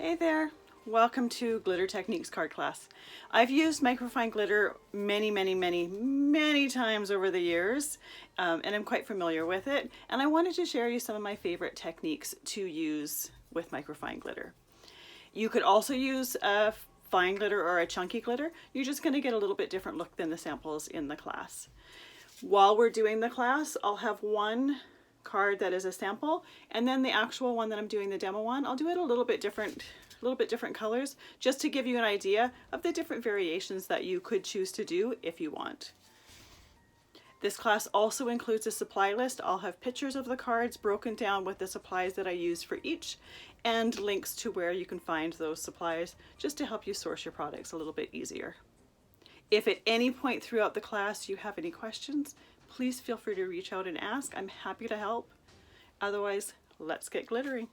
Hey there, welcome to Glitter Techniques card class. I've used microfine glitter many times over the years, and I'm quite familiar with it, and I wanted to share you some of my favorite techniques to use with microfine glitter. You could also use a fine glitter or a chunky glitter. You're just going to get a little bit different look than the samples in the class. While we're doing the class, I'll have one card that is a sample, and then the actual one that I'm doing the demo on, I'll do it a little bit different colors, just to give you an idea of the different variations that you could choose to do if you want. This class also includes a supply list. I'll have pictures of the cards broken down with the supplies that I use for each, and links to where you can find those supplies, just to help you source your products a little bit easier. If at any point throughout the class you have any questions, please feel free to reach out and ask. I'm happy to help. Otherwise, let's get glittering.